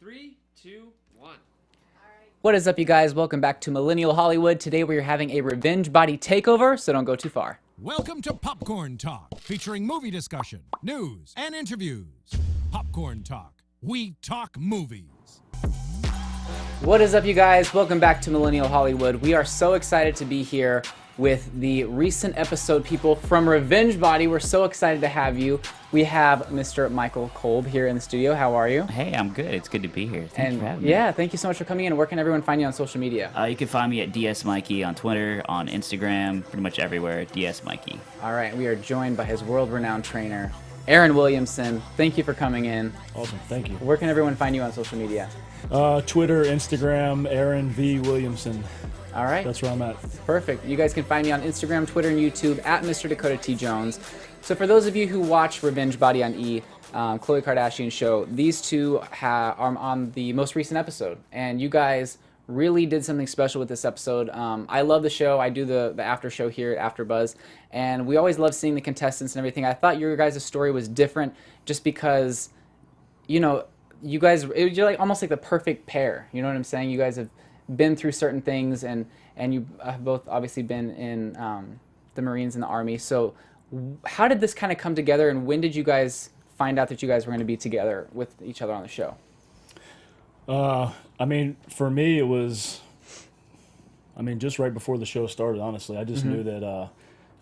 3, 2, 1. What is up, you guys? Welcome back to Millennial Hollywood. Today we are having a revenge body takeover, so don't go too far. Welcome to Popcorn Talk, featuring movie discussion, news, and interviews. Popcorn Talk. We talk movies. What is up, you guys? Welcome back to Millennial Hollywood. We are so excited to be here with the recent episode people from Revenge Body. We're so excited to have you. We have Mr. Michael Kolb here in the studio. How are you? Hey, I'm good. It's good to be here. Thanks for having me. Yeah, thank you so much for coming in. Where can everyone find you on social media? You can find me at DS Mikey on Twitter, on Instagram, pretty much everywhere, DS Mikey. All right, we are joined by his world-renowned trainer, Aaron Williamson. Thank you for coming in. Awesome, thank you. Where can everyone find you on social media? Twitter, Instagram, Aaron V. Williamson. All right. That's where I'm at. Perfect. You guys can find me on Instagram, Twitter, and YouTube at Mr. Dakota T. Jones. So for those of you who watch Revenge Body on E! Khloe Kardashian show, these two are on the most recent episode. And you guys really did something special with this episode. I love the show. I do the after show here at AfterBuzz. And we always love seeing the contestants and everything. I thought your guys' story was different just because, you know, you guys, you're like almost like the perfect pair. You know what I'm saying? You guys have been through certain things, and you have both obviously been in the Marines and the Army. So how did this kind of come together, and when did you guys find out that you guys were going to be together with each other on the show? I mean, for me, it was, just right before the show started, honestly. I just knew that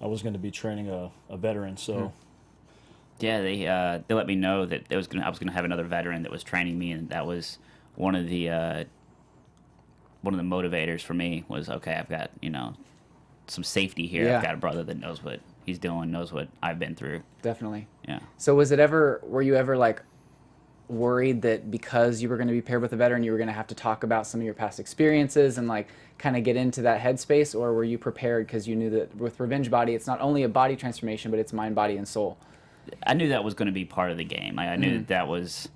I was going to be training a veteran, so... Yeah, they let me know that I was gonna have another veteran that was training me, and that was one of the motivators for me was, okay, I've got, some safety here. Yeah. I've got a brother that knows what he's doing, knows what I've been through. Definitely. Yeah. So were you ever like worried that because you were going to be paired with a veteran, you were going to have to talk about some of your past experiences and like kind of get into that headspace, or were you prepared because you knew that with Revenge Body, it's not only a body transformation, but it's mind, body, and soul? I knew that was going to be part of the game. I knew that was,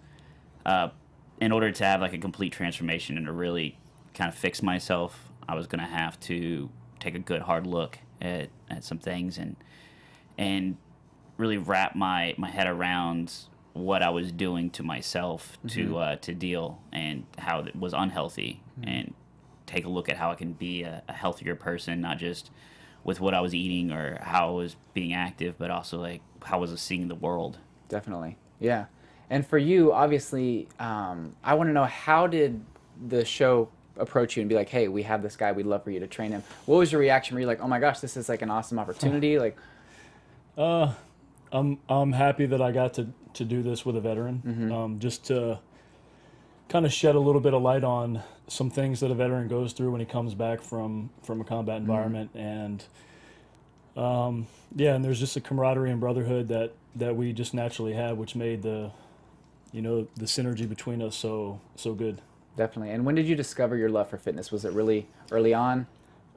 in order to have like a complete transformation and to really kind of fix myself, I was going to have to take a good hard look at some things and really wrap my head around what I was doing to myself to deal and how it was unhealthy, and take a look at how I can be a healthier person, not just with what I was eating or how I was being active, but also like how I was seeing the world. Definitely, yeah. And for you, obviously, I want to know, how did the show approach you and be like, hey, we have this guy, we'd love for you to train him? What was your reaction? Were you like, oh my gosh, this is like an awesome opportunity? Like, I'm happy that I got to do this with a veteran, just to kind of shed a little bit of light on some things that a veteran goes through when he comes back from a combat environment, and and there's just a camaraderie and brotherhood that we just naturally had, which made the synergy between us so good. Definitely. And when did you discover your love for fitness? Was it really early on?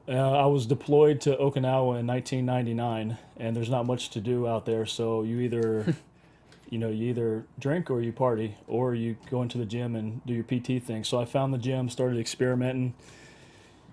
I was deployed to Okinawa in 1999, and there's not much to do out there, so you either you either drink or you party, or you go into the gym and do your PT thing. So I found the gym, started experimenting,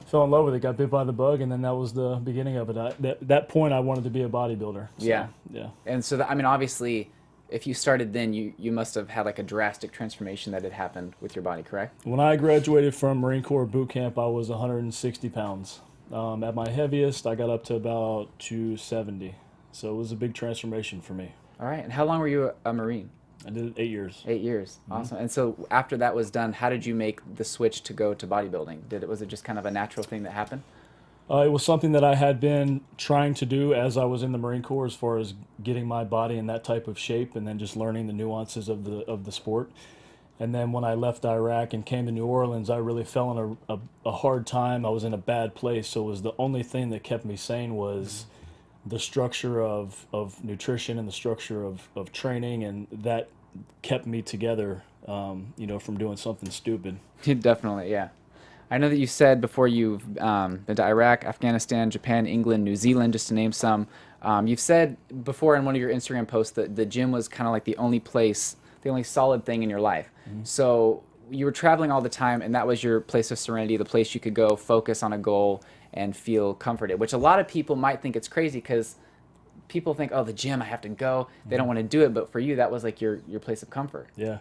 fell in love with it, got bit by the bug, and then that was the beginning of it. At that point, I wanted to be a bodybuilder. So, yeah. Yeah. And so, obviously, if you started then, you must have had like a drastic transformation that had happened with your body, correct? When I graduated from Marine Corps boot camp, I was 160 pounds. At my heaviest, I got up to about 270. So it was a big transformation for me. All right. And how long were you a Marine? I did 8 years. 8 years. Awesome. And so after that was done, how did you make the switch to go to bodybuilding? Was it just kind of a natural thing that happened? It was something that I had been trying to do as I was in the Marine Corps, as far as getting my body in that type of shape, and then just learning the nuances of the sport. And then when I left Iraq and came to New Orleans, I really fell in a hard time. I was in a bad place, so it was the only thing that kept me sane was the structure of nutrition and the structure of training, and that kept me together, from doing something stupid. Definitely, yeah. I know that you said before you've been to Iraq, Afghanistan, Japan, England, New Zealand, just to name some. You've said before in one of your Instagram posts that the gym was kind of like the only solid thing in your life. So you were traveling all the time, and that was your place of serenity, the place you could go focus on a goal and feel comforted, which a lot of people might think it's crazy because people think, oh, the gym, I have to go. They don't want to do it. But for you, that was like your place of comfort. Yeah.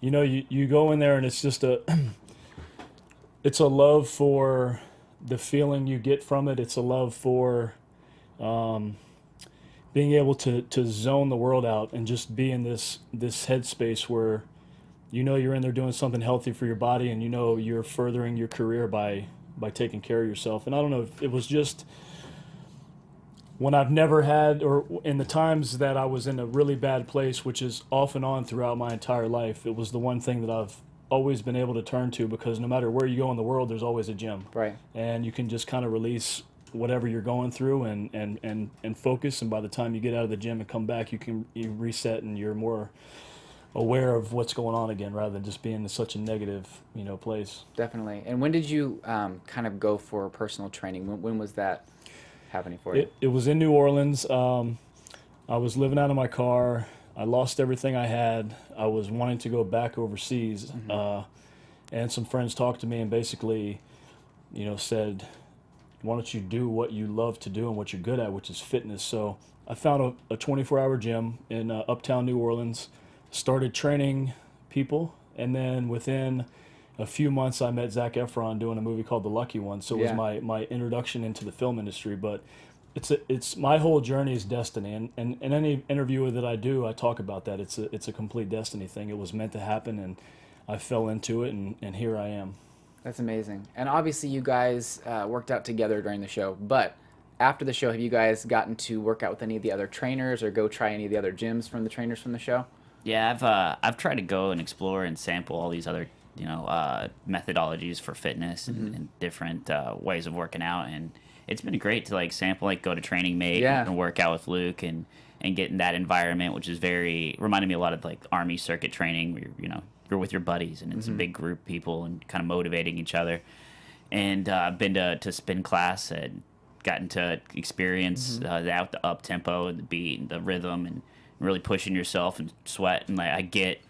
You know, you go in there and it's just it's a love for the feeling you get from it. It's a love for being able to zone the world out and just be in this headspace where you know you're in there doing something healthy for your body, and you know you're furthering your career by taking care of yourself. And I don't know if it was just when I've never had, or in the times that I was in a really bad place, which is off and on throughout my entire life, it was the one thing that I've always been able to turn to, because no matter where you go in the world, there's always a gym. Right. And you can just kind of release whatever you're going through and focus, and by the time you get out of the gym and come back, you reset and you're more aware of what's going on again, rather than just being in such a negative, place. Definitely. And when did you kind of go for personal training? When was that happening for you? It was in New Orleans. I was living out of my car. I lost everything I had. I was wanting to go back overseas. And some friends talked to me and basically, said, why don't you do what you love to do and what you're good at, which is fitness. So I found a 24-hour gym in uptown New Orleans, started training people, and then within a few months I met Zac Efron doing a movie called The Lucky One. So it was my introduction into the film industry. But it's my whole journey is destiny, and any interview that I do, I talk about that. It's a complete destiny thing. It was meant to happen, and I fell into it, and here I am. That's amazing. And obviously you guys worked out together during the show, but after the show, have you guys gotten to work out with any of the other trainers or go try any of the other gyms from the trainers from the show? Yeah, I've tried to go and explore and sample all these other methodologies for fitness and different ways of working out, and it's been great to sample, go to Training Mate and work out with Luke and get in that environment, which is reminded me a lot of Army circuit training, where you're with your buddies and it's a big group of people and kind of motivating each other. And been to spin class and gotten to experience the up tempo and the beat and the rhythm and really pushing yourself and sweat. And I get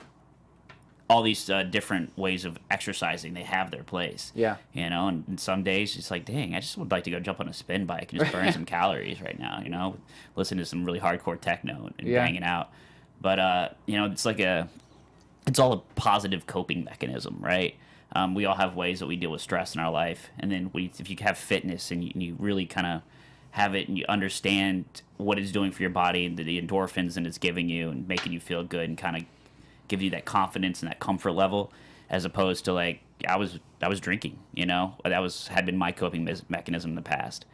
all these different ways of exercising. They have their place. Yeah. And some days it's dang, I just would like to go jump on a spin bike and just burn some calories right now, listen to some really hardcore techno and banging out. But, it's all a positive coping mechanism, right? We all have ways that we deal with stress in our life. And then if you have fitness and you really kind of have it and you understand what it's doing for your body and the endorphins and it's giving you and making you feel good and kind of give you that confidence and that comfort level, as opposed to I was drinking, that had been my coping mechanism in the past.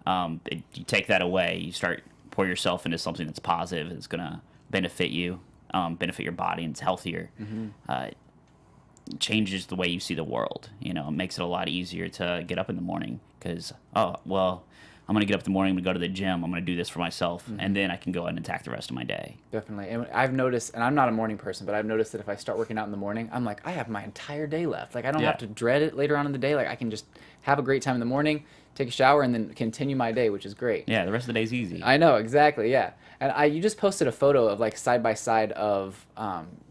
You take that away, you start pour yourself into something that's positive and it's gonna benefit you, benefit your body, and it's healthier. It changes the way you see the world. It makes it a lot easier to get up in the morning because I'm going to get up in the morning, I'm going to go to the gym, I'm going to do this for myself, and then I can go out and attack the rest of my day. Definitely. And I've noticed, and I'm not a morning person, but I've noticed that if I start working out in the morning, I'm I have my entire day left. I don't have to dread it later on in the day. I can just have a great time in the morning, take a shower, and then continue my day, which is great. Yeah, the rest of the day's easy. I know, exactly, yeah. And you just posted a photo of side by side of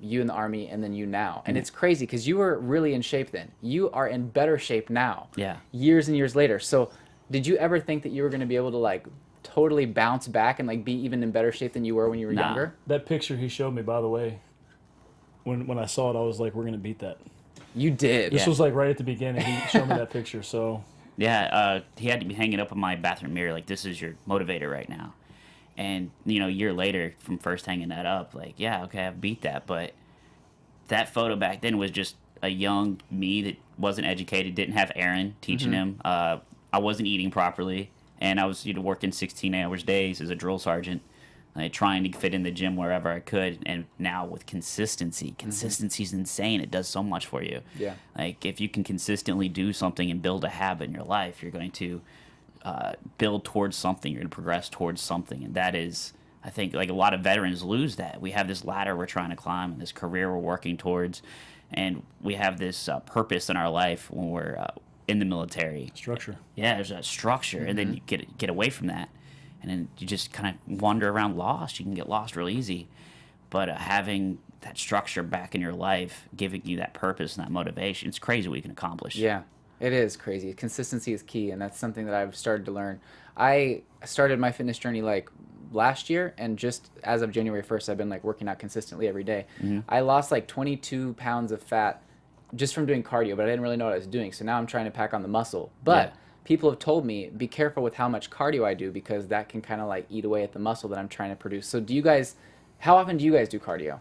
you in the Army and then you now. And it's crazy because you were really in shape then. You are in better shape now. Yeah. Years and years later. So did you ever think that you were going to be able to totally bounce back and be even in better shape than you were when you were younger? That picture he showed me, by the way, when I saw it, I was like, we're going to beat that. You did. This was right at the beginning. He showed me that picture, so. Yeah, he had to be hanging up on my bathroom mirror, this is your motivator right now. And, a year later, from first hanging that up, yeah, okay, I've beat that. But that photo back then was just a young me that wasn't educated, didn't have Aaron teaching him. I wasn't eating properly, and I was working 16-hour days as a drill sergeant, trying to fit in the gym wherever I could. And now with consistency is insane. It does so much for you. Yeah. If you can consistently do something and build a habit in your life, you're going to build towards something. You're going to progress towards something, and that is, I think, a lot of veterans lose that. We have this ladder we're trying to climb, and this career we're working towards, and we have this purpose in our life when we're in the military. Structure. Yeah, there's a structure, and then you get away from that, and then you just kind of wander around lost. You can get lost real easy, but having that structure back in your life, giving you that purpose and that motivation, it's crazy what you can accomplish. Yeah, it is crazy. Consistency is key, and that's something that I've started to learn. I started my fitness journey last year, and just as of January 1st, I've been like working out consistently every day. Mm-hmm. I lost like 22 pounds of fat just from doing cardio, but I didn't really know what I was doing. So now I'm trying to pack on the muscle. But Yeah. people have told me, be careful with how much cardio I do, because that can kind of like eat away at the muscle that I'm trying to produce. So how often do you guys do cardio?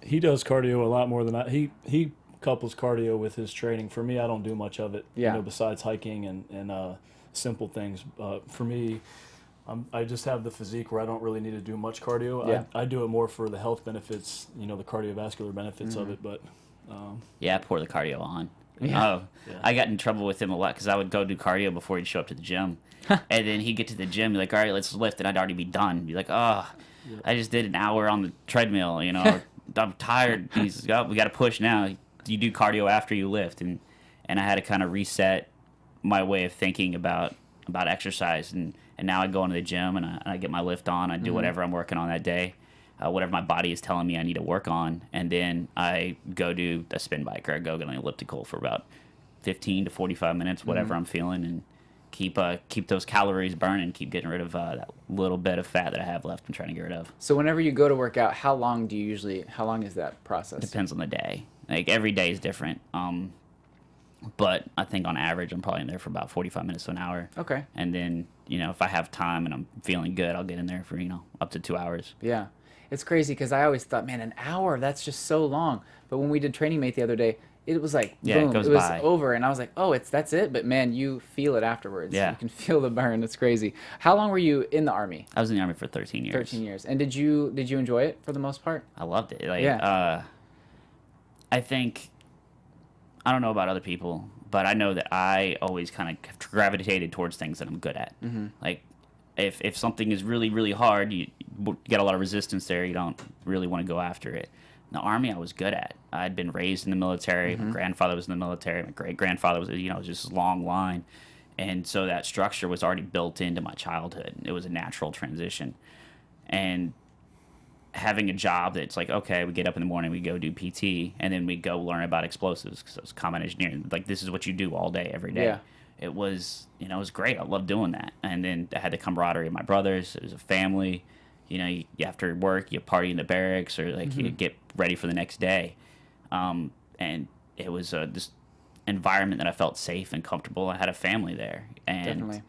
He does cardio a lot more than he couples cardio with his training. For me, I don't do much of it. Yeah. Besides hiking and simple things. For me, I just have the physique where I don't really need to do much cardio. Yeah. I do it more for the health benefits, the cardiovascular benefits of it. But Yeah, I pour the cardio on. Yeah. Oh, I got in trouble with him a lot because I would go do cardio before he'd show up to the gym. And then he'd get to the gym, be like, all right, let's lift. And I'd already be done. Be like, oh, I just did an hour on the treadmill, I'm tired. He's like, oh, we got to push now. You do cardio after you lift. And I had to kind of reset my way of thinking about exercise. And now I go into the gym and I get my lift on. I do whatever I'm working on that day. Whatever my body is telling me I need to work on, and then I go do a spin bike or I go get an elliptical for about 15 to 45 minutes, whatever I'm feeling, and keep those calories burning, keep getting rid of that little bit of fat that I have left I'm trying to get rid of. So whenever you go to work out, how long is that process? Depends on the day. Like every day is different. But I think on average I'm probably in there for about 45 minutes to an hour. Okay. And then, if I have time and I'm feeling good, I'll get in there for, up to 2 hours. Yeah. It's crazy because I always thought, man, an hour, that's just so long. But when we did Training Mate the other day, it was like, boom, it goes was by. over. And I was like, oh, that's it? But man, you feel it afterwards. Yeah. You can feel the burn. It's crazy. How long were you in the Army? I was in the Army for 13 years. 13 years. And did you enjoy it for the most part? I loved it. Like, Yeah. I think, I don't know about other people, but I know that I always kind of gravitated towards things that I'm good at. Mm-hmm. Like, if something is really, really hard, you get a lot of resistance there. You don't really want to go after it. In the Army, I was good at. I'd been raised in the military. My grandfather was in the military. My great-grandfather was, just a long line. And so that structure was already built into my childhood. It was a natural transition. And having a job that's like, okay, we get up in the morning, we go do PT, and then we go learn about explosives because it was combat engineering. Like, this is what you do all day, every day. Yeah. It was, it was great. I loved doing that. And then I had the camaraderie of my brothers. It was a family. You after work, you party in the barracks or like you get ready for the next day. And it was this environment that I felt safe and comfortable. I had a family there. And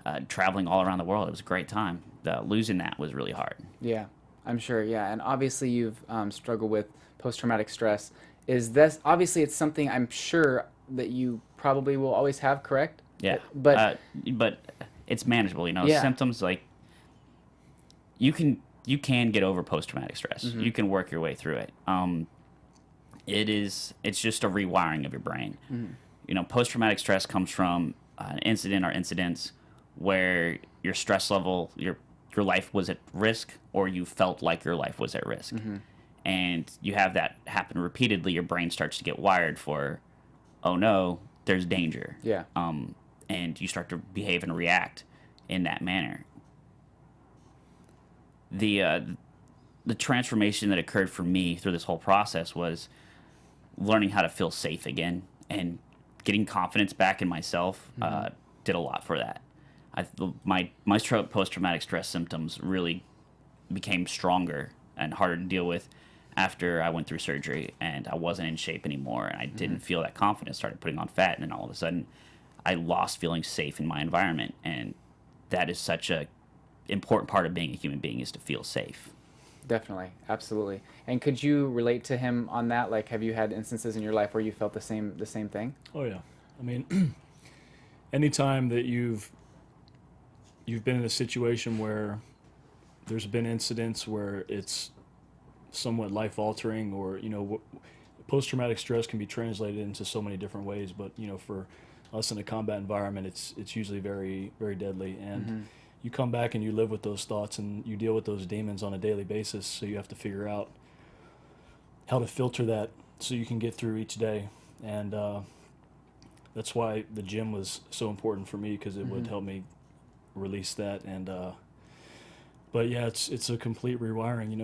Definitely. Traveling all around the world, it was a great time. Losing that was really hard. Yeah, I'm sure. Yeah. And obviously you've struggled with post-traumatic stress. Obviously it's something I'm sure that you probably will always have, correct? Yeah. But it's manageable, Yeah. Symptoms like you can get over post-traumatic stress. You can work your way through it. It's just a rewiring of your brain. Post-traumatic stress comes from an incident or incidents where your stress level, your life was at risk, or you felt like your life was at risk. And you have that happen repeatedly, your brain starts to get wired for, oh no, there's danger. Yeah. And you start to behave and react in that manner. The transformation that occurred for me through this whole process was learning how to feel safe again and getting confidence back in myself. Did a lot for that. My post-traumatic stress symptoms really became stronger and harder to deal with after I went through surgery and I wasn't in shape anymore and I didn't feel that confidence, started putting on fat, and then all of a sudden I lost feeling safe in my environment. And that is such a important part of being a human being, is to feel safe. Definitely. Absolutely. And could you relate to him on that? Like, have you had instances in your life where you felt the same thing? Oh yeah. I mean, anytime that you've been in a situation where there's been incidents where it's somewhat life-altering, or post-traumatic stress can be translated into so many different ways, but for us in a combat environment, it's usually very, very deadly. And you come back and you live with those thoughts and you deal with those demons on a daily basis, so you have to figure out how to filter that so you can get through each day. And that's why the gym was so important for me, because it would help me release that. And but yeah, it's a complete rewiring.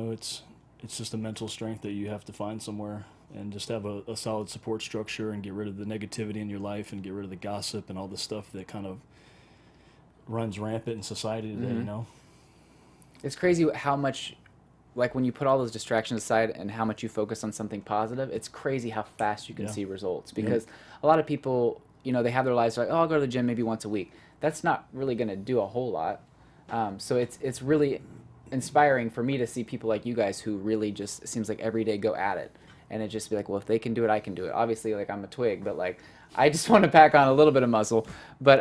It's just a mental strength that you have to find somewhere, and just have a solid support structure and get rid of the negativity in your life and get rid of the gossip and all the stuff that kind of runs rampant in society today. It's crazy how much, like when you put all those distractions aside and how much you focus on something positive, it's crazy how fast you can see results. Because a lot of people, you know, they have their lives like, oh, I'll go to the gym maybe once a week. That's not really going to do a whole lot. So it's really inspiring for me to see people like you guys who really just, it seems like every day go at it. And it just be like, well, if they can do it, I can do it. Obviously, like I'm a twig, but like I just want to pack on a little bit of muscle. But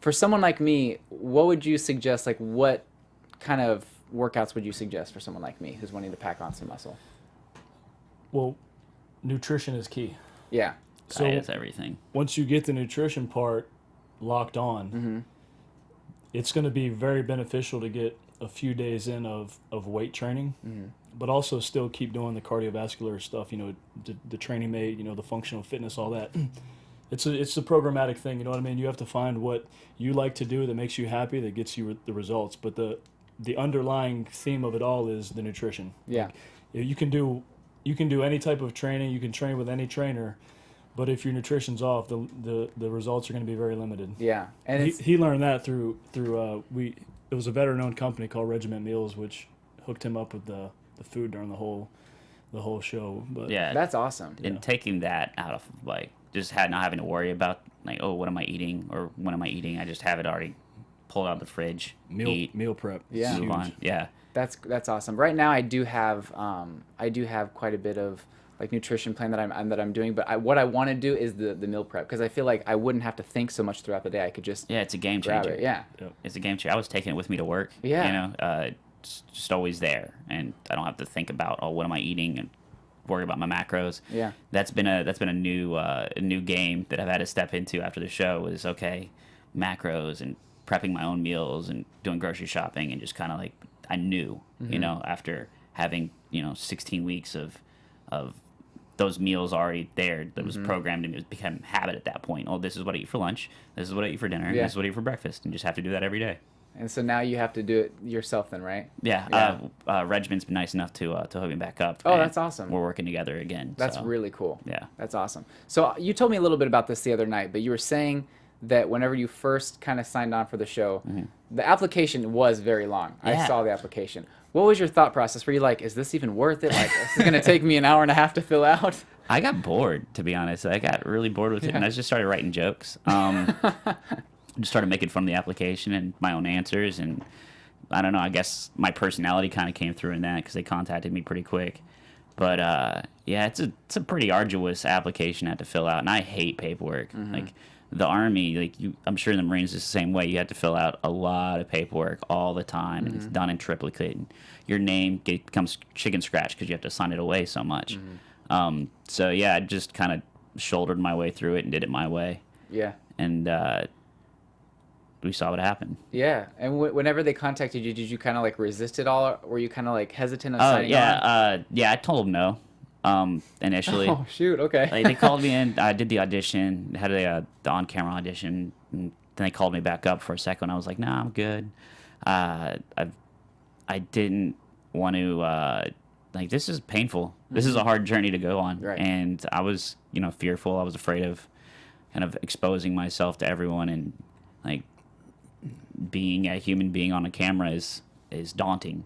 for someone like me, what would you suggest? Like what kind of workouts would you suggest for someone like me who's wanting to pack on some muscle? Well, nutrition is key. Yeah. So Diet's everything. once you get the nutrition part locked on, it's going to be very beneficial to get a few days in of weight training, but also still keep doing the cardiovascular stuff, you know, the training mate, you know, the functional fitness, all that. It's a programmatic thing, you know what I mean? You have to find what you like to do that makes you happy, that gets you the results. But the underlying theme of it all is the nutrition. Yeah. Like, you can do any type of training, you can train with any trainer, but if your nutrition's off, the results are going to be very limited. Yeah. And He learned that through it was a veteran-owned company called Regiment Meals, which hooked him up with the food during the whole show. But Yeah. that's awesome. And taking that out of, like, just not having to worry about, like, oh, what am I eating or when am I eating? I just have it already pulled out of the fridge, eat, meal prep. Yeah. move on. Yeah. That's awesome. Right now, I do have quite a bit of like nutrition plan that I'm doing. But what I want to do is the meal prep, because I feel like I wouldn't have to think so much throughout the day. I could just Yeah, it's a game grab changer. it. Yeah. It's a game changer. I was taking it with me to work. Yeah. You know, it's just always there, and I don't have to think about, oh, what am I eating, and worry about my macros. Yeah. That's been a new game that I've had to step into after the show. Is okay, macros and prepping my own meals and doing grocery shopping, and just kind of like I knew, you know, after having 16 weeks of those meals already there that was programmed, and it became habit at that point. Oh, this is what I eat for lunch. This is what I eat for dinner. Yeah. This is what I eat for breakfast, and just have to do that every day. And so now you have to do it yourself then, right? Yeah. Regiment's been nice enough to hook me back up. Oh, and that's awesome. We're working together again. That's so, really cool. Yeah. That's awesome. So you told me a little bit about this the other night, but you were saying that whenever you first kind of signed on for the show, the application was very long. I Yeah. saw the application. What was your thought process? Were you like, is this even worth it? Like, this is going to take me an hour and a half to fill out? I got bored, to be honest. I got really bored with it, and I just started writing jokes. Just started making fun of the application and my own answers, and I don't know. I guess my personality kind of came through in that because they contacted me pretty quick. But yeah, it's a pretty arduous application I had to fill out, and I hate paperwork. Like the Army, like I'm sure the Marines is the same way. You have to fill out a lot of paperwork all the time, and it's done in triplicate. And your name becomes chicken scratch because you have to sign it away so much. So yeah, I just kind of shouldered my way through it and did it my way. Yeah. And we saw what happened. Yeah. And whenever they contacted you, did you kind of like resist it all? Or were you kind of like hesitant on signing on? Yeah, I told them no initially. Oh, shoot. Okay. Like, they called me in. I did the audition, had the on-camera audition, and then they called me back up for a second. I was like, nah, I'm good. I didn't want to, like, this is painful. This is a hard journey to go on. Right. And I was, fearful. I was afraid of kind of exposing myself to everyone, and, like, being a human being on a camera is daunting.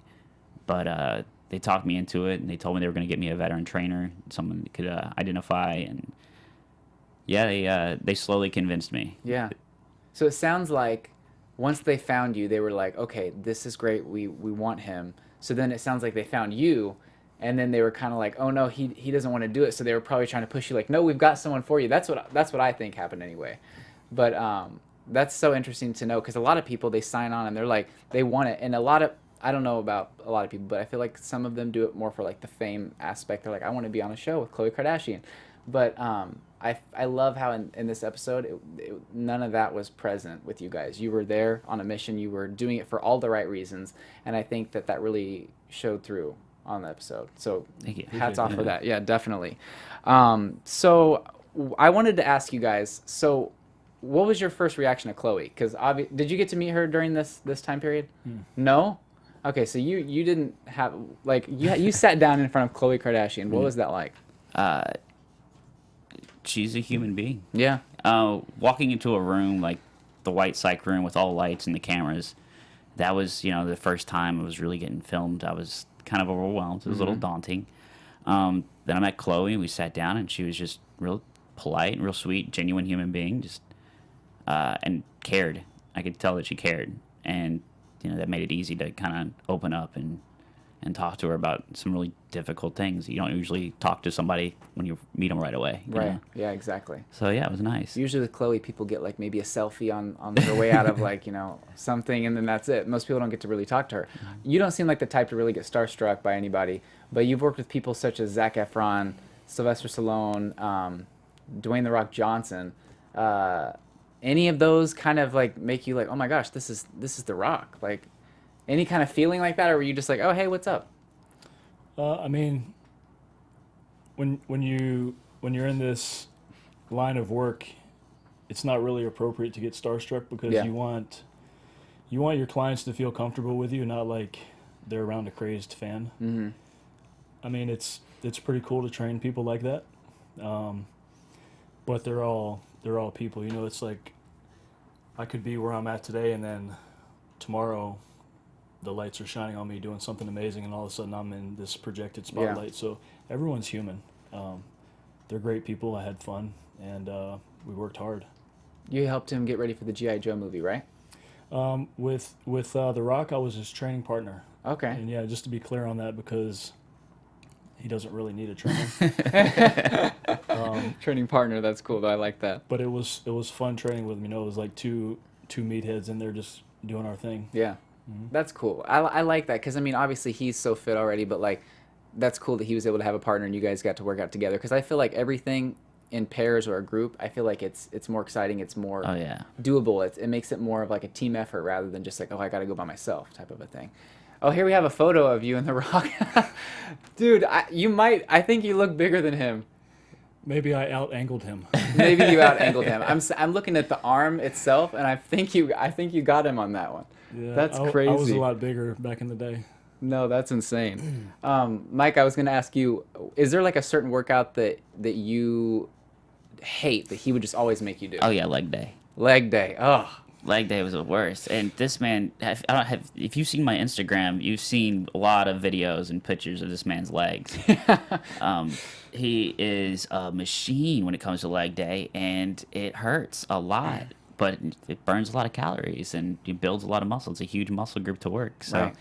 But they talked me into it, and they told me they were going to get me a veteran trainer, someone that could identify, and yeah, they slowly convinced me. Yeah. So it sounds like once they found you, they were like, okay, this is great. We want him. So then it sounds like they found you, and then they were kind of like, oh no, he doesn't want to do it. So they were probably trying to push you like, no, we've got someone for you. That's what I think happened anyway. But that's so interesting to know, because a lot of people, they sign on and they're like, they want it. And I don't know about a lot of people, but I feel like some of them do it more for like the fame aspect. They're like, I want to be on a show with Khloe Kardashian. But I love how in this episode, none of that was present with you guys. You were there on a mission. You were doing it for all the right reasons. And I think that really showed through on the episode. So Thank you. hats off for that. Yeah, definitely. So I wanted to ask you guys, so what was your first reaction to Khloe? Because did you get to meet her during this time period? No? Okay, so you didn't have, like, you sat down in front of Khloe Kardashian. What was that like? She's a human being. Yeah. Walking into a room like the white psych room with all the lights and the cameras, that was, the first time it was really getting filmed. I was kind of overwhelmed. It was a little daunting. Then I met Khloe, and we sat down, and she was just real polite and real sweet, genuine human being, just and cared. I could tell that she cared, and that made it easy to kind of open up and talk to her about some really difficult things. You don't usually talk to somebody when you meet them right away. you Right. know? Yeah, exactly. So yeah, it was nice. Usually with Khloe, people get like maybe a selfie on their way out of like, something, and then that's it. Most people don't get to really talk to her. You don't seem like the type to really get starstruck by anybody, but you've worked with people such as Zac Efron, Sylvester Stallone, Dwayne "The Rock" Johnson. Any of those kind of like make you like, oh my gosh, this is The Rock? Like any kind of feeling like that, or were you just like, oh hey, what's up? I mean, when you're in this line of work, it's not really appropriate to get starstruck because Yeah. you want your clients to feel comfortable with you, not like they're around a crazed fan. Mm-hmm. I mean, it's pretty cool to train people like that, but they're all people. It's like I could be where I'm at today, and then tomorrow the lights are shining on me doing something amazing, and all of a sudden I'm in this projected spotlight. Yeah. So everyone's human. They're great people. I had fun, and we worked hard. You helped him get ready for the G.I. Joe movie, right? With The Rock, I was his training partner. Okay. And yeah, just to be clear on that, because he doesn't really need a trainer. Training partner, that's cool though. I like that. But it was fun training with him. It was like two meatheads in there just doing our thing. Yeah. That's cool. I like that because, I mean, obviously he's so fit already, but, like, that's cool that he was able to have a partner and you guys got to work out together because I feel like everything in pairs or a group, I feel like it's more exciting, it's more doable. It makes it more of, like, a team effort rather than just, like, oh, I got to go by myself type of a thing. Oh, here we have a photo of you and The Rock. Dude, I think you look bigger than him. Maybe I out-angled him. Maybe you out-angled him. I'm looking at the arm itself, and I think you got him on that one. Yeah, That's crazy. I was a lot bigger back in the day. No, that's insane. Mike, I was going to ask you, is there like a certain workout that you hate that he would just always make you do? Oh yeah, leg day. Leg day. Oh. Leg day was the worst. And this man, if you've seen my Instagram, you've seen a lot of videos and pictures of this man's legs. He is a machine when it comes to leg day, and it hurts a lot, but it burns a lot of calories and it builds a lot of muscle. It's a huge muscle group to work. So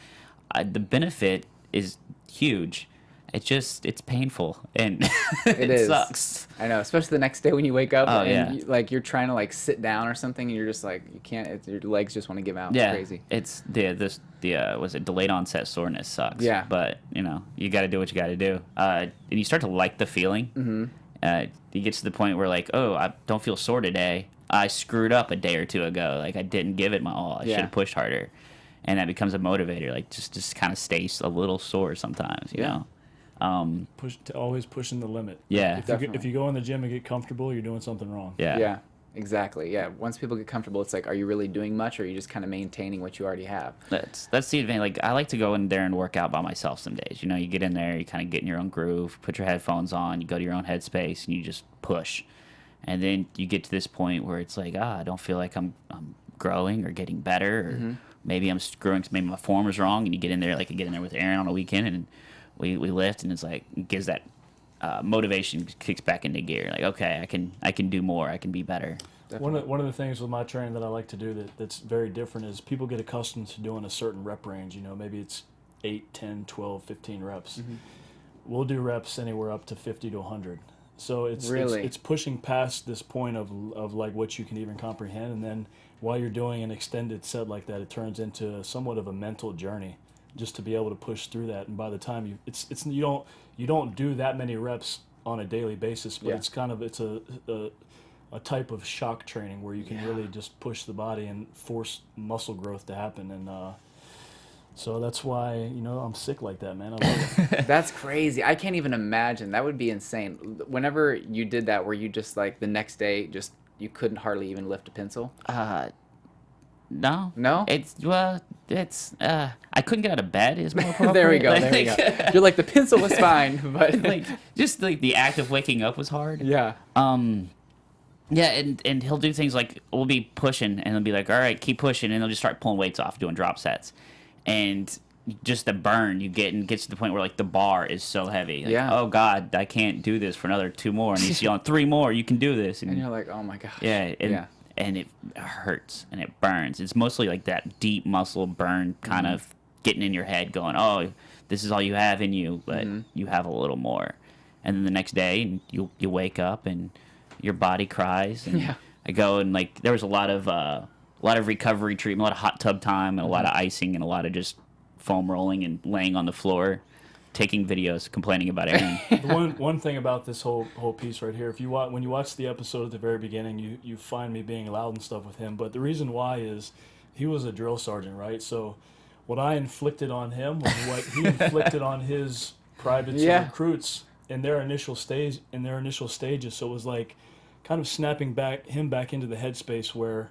the benefit is huge. It's painful and it sucks. I know, especially the next day when you wake up and you're trying to like sit down or something and you're just like you can't. Your legs just want to give out. Yeah, it's crazy. It's was it delayed onset soreness sucks. Yeah, but you got to do what you got to do. And you start to like the feeling. Mm-hmm. You get to the point where like, oh, I don't feel sore today. I screwed up a day or two ago. Like I didn't give it my all. I should have pushed harder, and that becomes a motivator. Like just kind of stays a little sore sometimes. You know. Always pushing the limit. Yeah, if you go in the gym and get comfortable, you're doing something wrong. Yeah, exactly. Yeah, once people get comfortable, it's like, are you really doing much, or are you just kind of maintaining what you already have? That's the advantage. Like I like to go in there and work out by myself some days. You get in there, you kind of get in your own groove, put your headphones on, you go to your own headspace, and you just push. And then you get to this point where it's like, I don't feel like I'm growing or getting better, or maybe I'm screwing. Maybe my form is wrong, and you get in there like I get in there with Aaron on a weekend and. We lift, and it's like it gives that motivation, kicks back into gear. Like, okay, I can do more. I can be better. One of the things with my training that I like to do that's very different is people get accustomed to doing a certain rep range. Maybe it's 8, 10, 12, 15 reps. Mm-hmm. We'll do reps anywhere up to 50 to 100. So it's pushing past this point of like what you can even comprehend, and then while you're doing an extended set like that, it turns into somewhat of a mental journey. Just to be able to push through that, and by the time you don't do that many reps on a daily basis, but it's a type of shock training where you can really just push the body and force muscle growth to happen, and so that's why I'm sick like that, man. I love it. That's crazy. I can't even imagine. That would be insane. Whenever you did that, were you just like the next day you couldn't hardly even lift a pencil? No. I couldn't get out of bed is more appropriate. There we go. You're like, the pencil was fine, but just like the act of waking up was hard. Yeah. Yeah, and he'll do things like we'll be pushing, and he'll be like, "All right, keep pushing," and he'll just start pulling weights off, doing drop sets, and just the burn you get, and gets to the point where like the bar is so heavy. Like, Yeah. oh God, I can't do this for another 2 more, and he's yelling 3 more. You can do this, And you're like, oh my gosh. yeah, and, Yeah. and it hurts and it burns. It's mostly like that deep muscle burn kind of getting in your head, going, oh, this is all you have in you, but you have a little more. And then the next day, you wake up and your body cries. And Yeah. I go and like there was a lot of recovery treatment, a lot of hot tub time, and a lot of icing, and a lot of just foam rolling and laying on the floor, taking videos, complaining about Aaron. The one thing about this whole piece right here, if you when you watch the episode at the very beginning, you find me being loud and stuff with him. But the reason why is he was a drill sergeant, right? So what I inflicted on him was what he inflicted on his privates and recruits in their initial stages. So it was like kind of snapping him back into the headspace where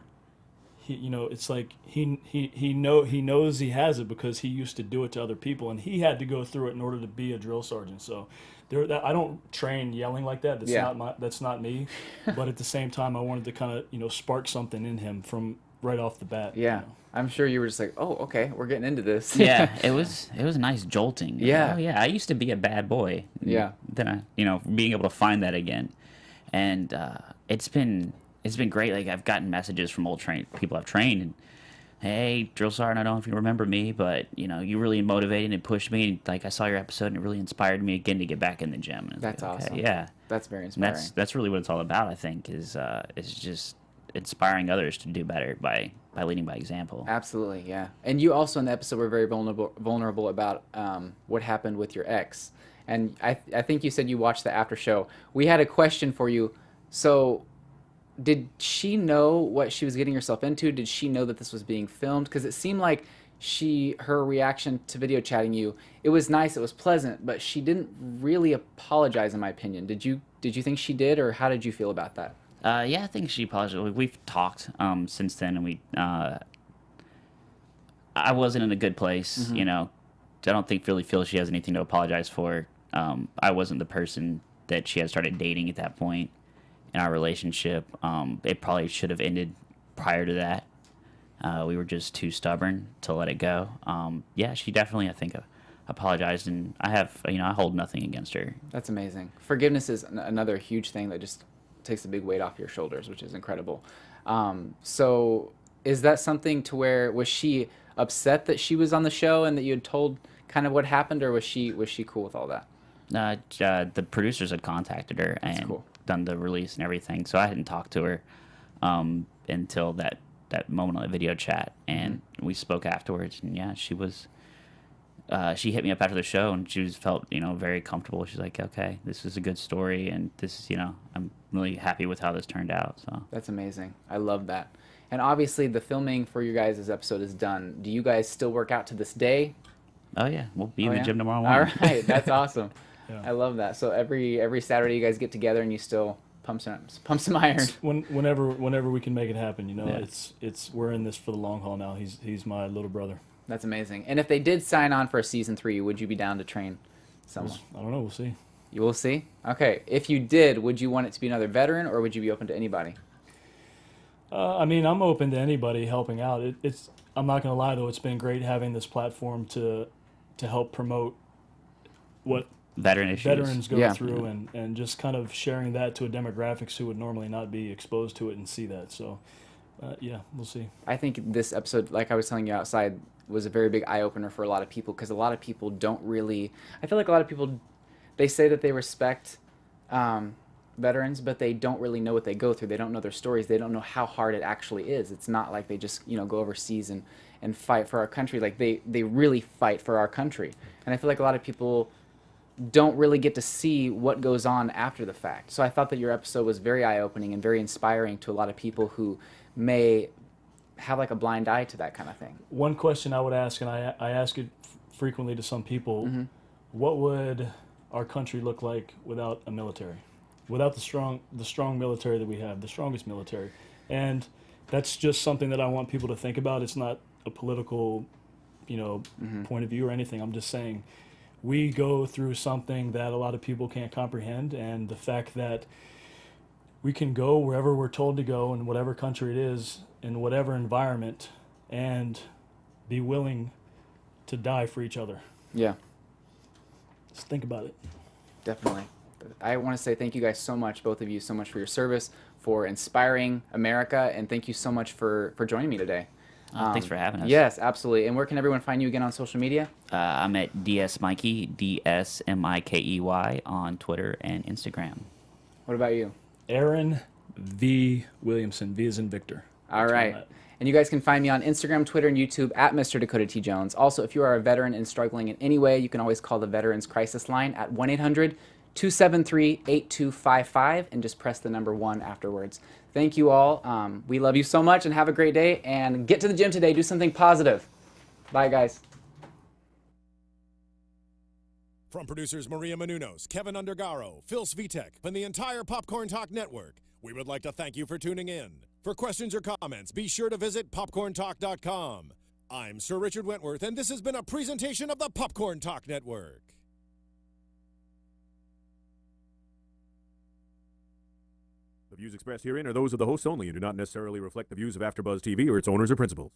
he, it's like he knows he has it because he used to do it to other people, and he had to go through it in order to be a drill sergeant. So I don't train yelling like that. That's not me. But at the same time, I wanted to kind of spark something in him from right off the bat. Yeah. I'm sure you were just like, oh, okay, we're getting into this. Yeah, it was a nice jolting. Yeah. Oh, yeah, I used to be a bad boy. Yeah. Then being able to find that again, and it's been great. Like I've gotten messages from old people I've trained, and hey, drill sergeant, I don't know if you remember me, but you really motivated and pushed me. And, like I saw your episode, and it really inspired me again to get back in the gym. And That's like, awesome. Okay, yeah, That's very and inspiring. that's really what it's all about. I think is just inspiring others to do better by leading by example. Absolutely, yeah. And you also in the episode were very vulnerable about what happened with your ex. And I think you said you watched the after show. We had a question for you. So did she know what she was getting herself into? Did she know that this was being filmed? Because it seemed like her reaction to video chatting you, it was nice, it was pleasant, but she didn't really apologize, in my opinion. Did you think she did, or how did you feel about that? Yeah, I think she apologized. We've talked since then, and I wasn't in a good place. I don't really feel she has anything to apologize for. I wasn't the person that she had started dating at that point in our relationship. It probably should have ended prior to that. We were just too stubborn to let it go. Yeah, she definitely, I think, apologized, and I hold nothing against her. That's amazing. Forgiveness is another huge thing that just takes a big weight off your shoulders, which is incredible. So is that something to where, was she upset that she was on the show and that you had told kind of what happened, or was she cool with all that? The producers had contacted her and done the release and everything, so I hadn't talked to her until that moment on the video chat, and we spoke afterwards, and yeah, she was she hit me up after the show, and she felt very comfortable. She's like, okay, this is a good story, and this is I'm really happy with how this turned out. So That's amazing. I love that. And obviously the filming for your guys' episode is done. Do you guys still work out to this day? oh yeah, we'll be in the gym tomorrow morning. All right, that's awesome. Yeah. I love that. So every Saturday you guys get together and you still pump some iron. Whenever we can make it happen, Yeah. it's we're in this for the long haul now. He's my little brother. That's amazing. And if they did sign on for a season 3, would you be down to train someone? I don't know. We'll see. You will see? Okay. If you did, would you want it to be another veteran, or would you be open to anybody? I mean, I'm open to anybody helping out. I'm not gonna lie though, it's been great having this platform to help promote what Veteran issues. veterans go Yeah. through, and just kind of sharing that to a demographics who would normally not be exposed to it and see that. So, yeah, we'll see. I think this episode, like I was telling you outside, was a very big eye-opener for a lot of people, because a lot of people don't really... I feel like a lot of people, they say that they respect veterans, but they don't really know what they go through. They don't know their stories. They don't know how hard it actually is. It's not like they just go overseas and fight for our country. Like they really fight for our country. And I feel like a lot of people don't really get to see what goes on after the fact. So I thought that your episode was very eye-opening and very inspiring to a lot of people who may have like a blind eye to that kind of thing. One question I would ask, and I ask it frequently to some people, what would our country look like without a military? Without the strong military that we have, the strongest military. And that's just something that I want people to think about. It's not a political, point of view or anything. I'm just saying we go through something that a lot of people can't comprehend, and the fact that we can go wherever we're told to go in whatever country it is, in whatever environment, and be willing to die for each other. Yeah, Just think about it. definitely. I want to say thank you guys so much, both of you, so much for your service, for inspiring America, and thank you so much for joining me today. Thanks for having us. Yes, absolutely. And where can everyone find you again on social media? I'm at DSMikey, DSMikey on Twitter and Instagram. What about you? Aaron V. Williamson. V as in Victor. All right. And you guys can find me on Instagram, Twitter, and YouTube at Mr. Dakota T. Jones. Also, if you are a veteran and struggling in any way, you can always call the Veterans Crisis Line at 1-800-273-8255 and just press the number 1 afterwards. Thank you all. We love you so much, and have a great day. And get to the gym today. Do something positive. Bye, guys. From producers Maria Menounos, Kevin Undergaro, Phil Svitek, and the entire Popcorn Talk Network, we would like to thank you for tuning in. For questions or comments, be sure to visit popcorntalk.com. I'm Sir Richard Wentworth, and this has been a presentation of the Popcorn Talk Network. The views expressed herein are those of the hosts only and do not necessarily reflect the views of AfterBuzz TV or its owners or principals.